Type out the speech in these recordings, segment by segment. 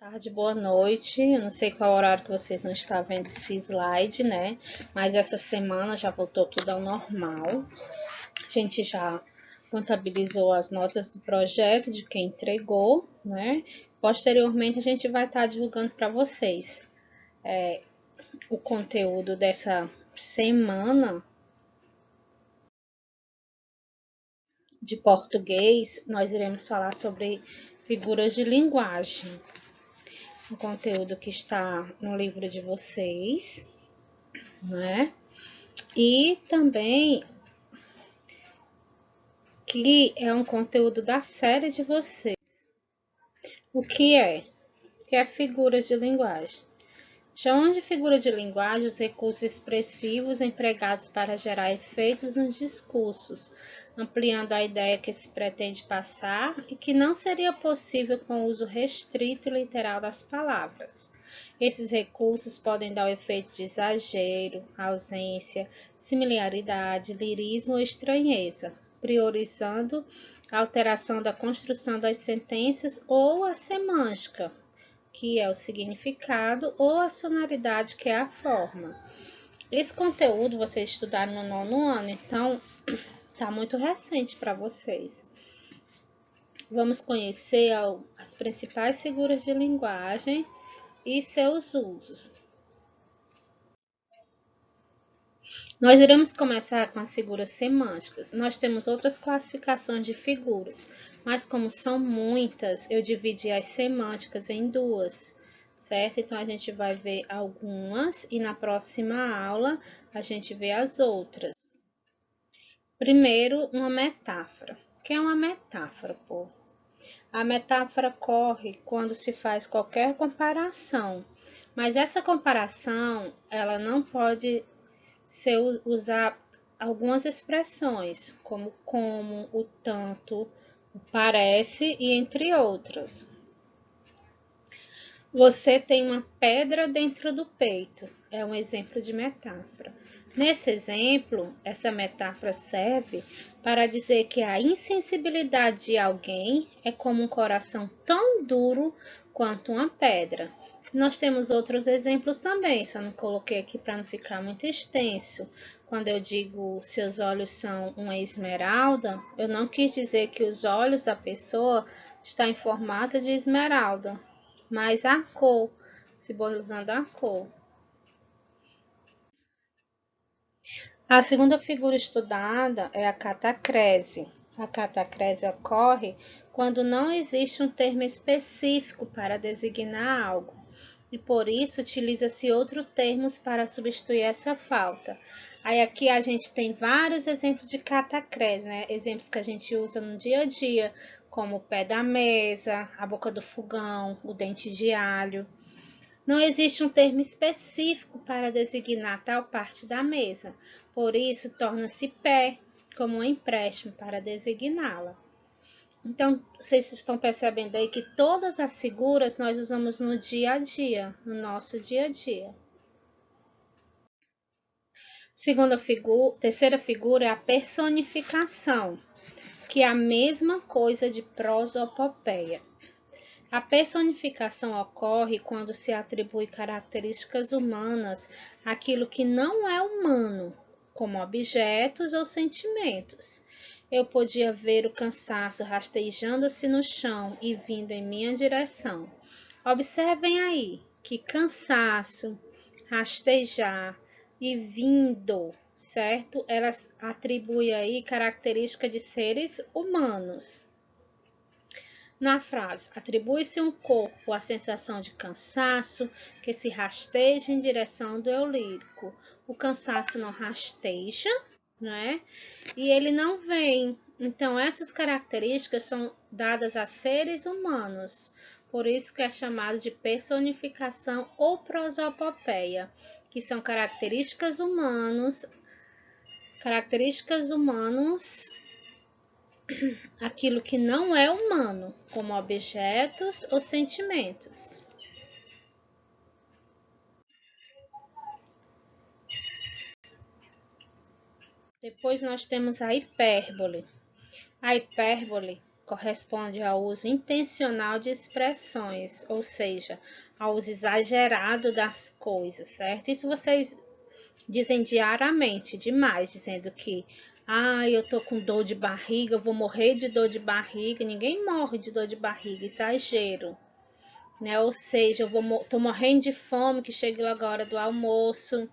Tarde, boa noite. Eu não sei qual horário que vocês não estão vendo esse slide, né? Mas essa semana já voltou tudo ao normal. A gente já contabilizou as notas do projeto de quem entregou, né? Posteriormente, a gente vai estar divulgando para vocês o conteúdo dessa semana de português. Nós iremos falar sobre figuras de linguagem. O conteúdo que está no livro de vocês, né? E também que é um conteúdo da série de vocês. O que é? O que é figuras de linguagem? Chamam de figura de linguagem os recursos expressivos empregados para gerar efeitos nos discursos, ampliando a ideia que se pretende passar e que não seria possível com o uso restrito e literal das palavras. Esses recursos podem dar o efeito de exagero, ausência, similaridade, lirismo ou estranheza, priorizando a alteração da construção das sentenças ou a semântica, que é o significado, ou a sonoridade, que é a forma. Esse conteúdo vocês estudaram no 9º ano, então está muito recente para vocês. Vamos conhecer as principais figuras de linguagem e seus usos. Nós iremos começar com as figuras semânticas. Nós temos outras classificações de figuras, mas como são muitas, eu dividi as semânticas em duas, certo? Então, a gente vai ver algumas e na próxima aula a gente vê as outras. Primeiro, uma metáfora. O que é uma metáfora, povo? A metáfora ocorre quando se faz qualquer comparação, mas essa comparação ela não pode se usar algumas expressões, como, o tanto, o parece e entre outras. Você tem uma pedra dentro do peito, é um exemplo de metáfora. Nesse exemplo, essa metáfora serve para dizer que a insensibilidade de alguém é como um coração tão duro quanto uma pedra. Nós temos outros exemplos também, só não coloquei aqui para não ficar muito extenso. Quando eu digo seus olhos são uma esmeralda, eu não quis dizer que os olhos da pessoa estão em formato de esmeralda, mas a cor, simbolizando a cor. A segunda figura estudada é a catacrese. A catacrese ocorre quando não existe um termo específico para designar algo, e por isso utiliza-se outros termos para substituir essa falta. Aí aqui a gente tem vários exemplos de catacrese, né? Exemplos que a gente usa no dia a dia, como o pé da mesa, a boca do fogão, o dente de alho. Não existe um termo específico para designar tal parte da mesa, por isso torna-se pé, como um empréstimo para designá-la. Então, vocês estão percebendo aí que todas as figuras nós usamos no dia a dia, no nosso dia a dia. Terceira figura é a personificação, que é a mesma coisa de prosopopeia. A personificação ocorre quando se atribui características humanas àquilo que não é humano, como objetos ou sentimentos. Eu podia ver o cansaço rastejando-se no chão e vindo em minha direção. Observem aí que cansaço, rastejar e vindo, certo? Elas atribuem aí características de seres humanos. Na frase, atribui-se um corpo a sensação de cansaço que se rasteja em direção do eu lírico. O cansaço não rasteja, né? E ele não vem. Então, essas características são dadas a seres humanos. Por isso que é chamado de personificação ou prosopopeia, que são características humanas, aquilo que não é humano, como objetos ou sentimentos. Depois nós temos a hipérbole. A hipérbole corresponde ao uso intencional de expressões, ou seja, ao uso exagerado das coisas, certo? Isso vocês dizem diariamente, demais, dizendo que eu tô com dor de barriga, eu vou morrer de dor de barriga. Ninguém morre de dor de barriga, exagero, né? Ou seja, tô morrendo de fome, que chegue logo a hora do almoço.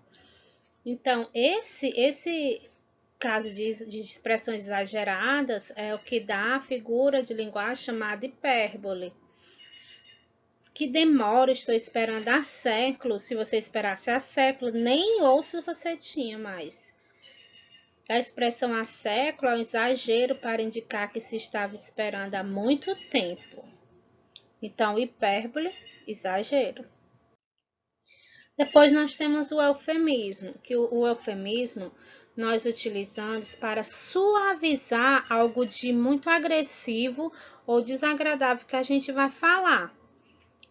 Então, esse caso de expressões exageradas é o que dá a figura de linguagem chamada hipérbole. Que demora, estou esperando há séculos. Se você esperasse há séculos, nem ouço você tinha mais. A expressão há século é um exagero para indicar que se estava esperando há muito tempo. Então, hipérbole, exagero. Depois nós temos o eufemismo, que o eufemismo nós utilizamos para suavizar algo de muito agressivo ou desagradável que a gente vai falar,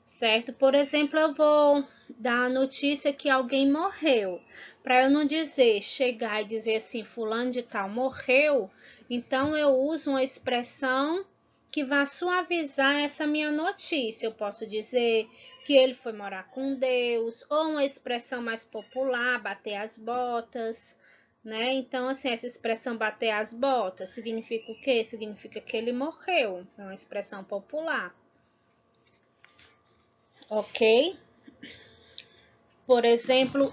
certo? Por exemplo, eu vou dar a notícia que alguém morreu. Para eu não chegar e dizer assim, fulano de tal morreu, então eu uso uma expressão que vai suavizar essa minha notícia. Eu posso dizer que ele foi morar com Deus, ou uma expressão mais popular, bater as botas, né? Então, assim, essa expressão bater as botas significa o quê? Significa que ele morreu. É uma expressão popular. Ok? Por exemplo,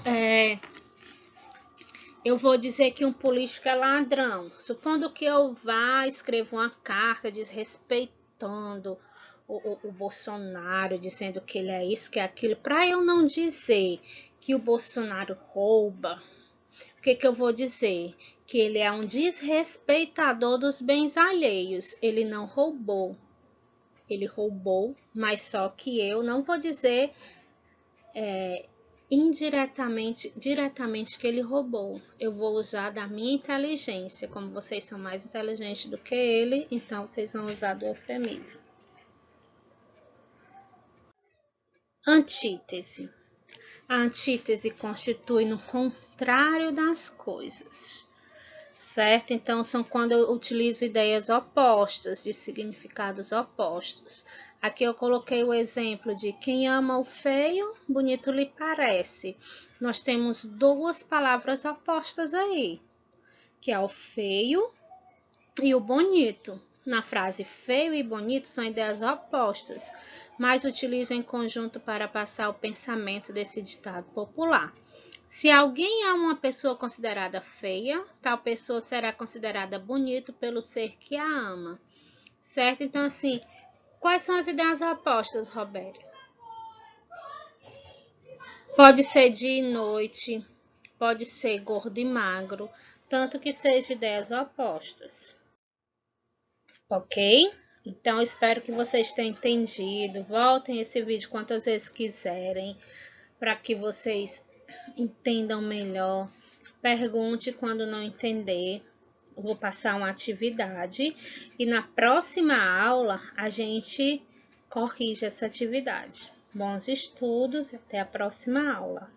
eu vou dizer que um político é ladrão. Supondo que eu vá escrever uma carta desrespeitando o Bolsonaro, dizendo que ele é isso, que é aquilo, para eu não dizer que o Bolsonaro rouba, o que eu vou dizer? Que ele é um desrespeitador dos bens alheios. Ele não roubou. Ele roubou, mas só que eu não vou dizer diretamente que ele roubou. Eu vou usar da minha inteligência. Como vocês são mais inteligentes do que ele, então vocês vão usar do eufemismo. Antítese. A antítese constitui no contrário das coisas, certo? Então, são quando eu utilizo ideias opostas, de significados opostos. Aqui eu coloquei o exemplo de quem ama o feio, bonito lhe parece. Nós temos duas palavras opostas aí, que é o feio e o bonito. Na frase feio e bonito são ideias opostas, mas utilizo em conjunto para passar o pensamento desse ditado popular. Se alguém é uma pessoa considerada feia, tal pessoa será considerada bonito pelo ser que a ama, certo? Então, assim, quais são as ideias opostas, Robério? Pode ser dia e noite, pode ser gordo e magro, tanto que sejam ideias opostas. Ok? Então, espero que vocês tenham entendido. Voltem esse vídeo quantas vezes quiserem, para que vocês entendam melhor. Pergunte quando não entender. Eu vou passar uma atividade e na próxima aula a gente corrige essa atividade. Bons estudos e até a próxima aula.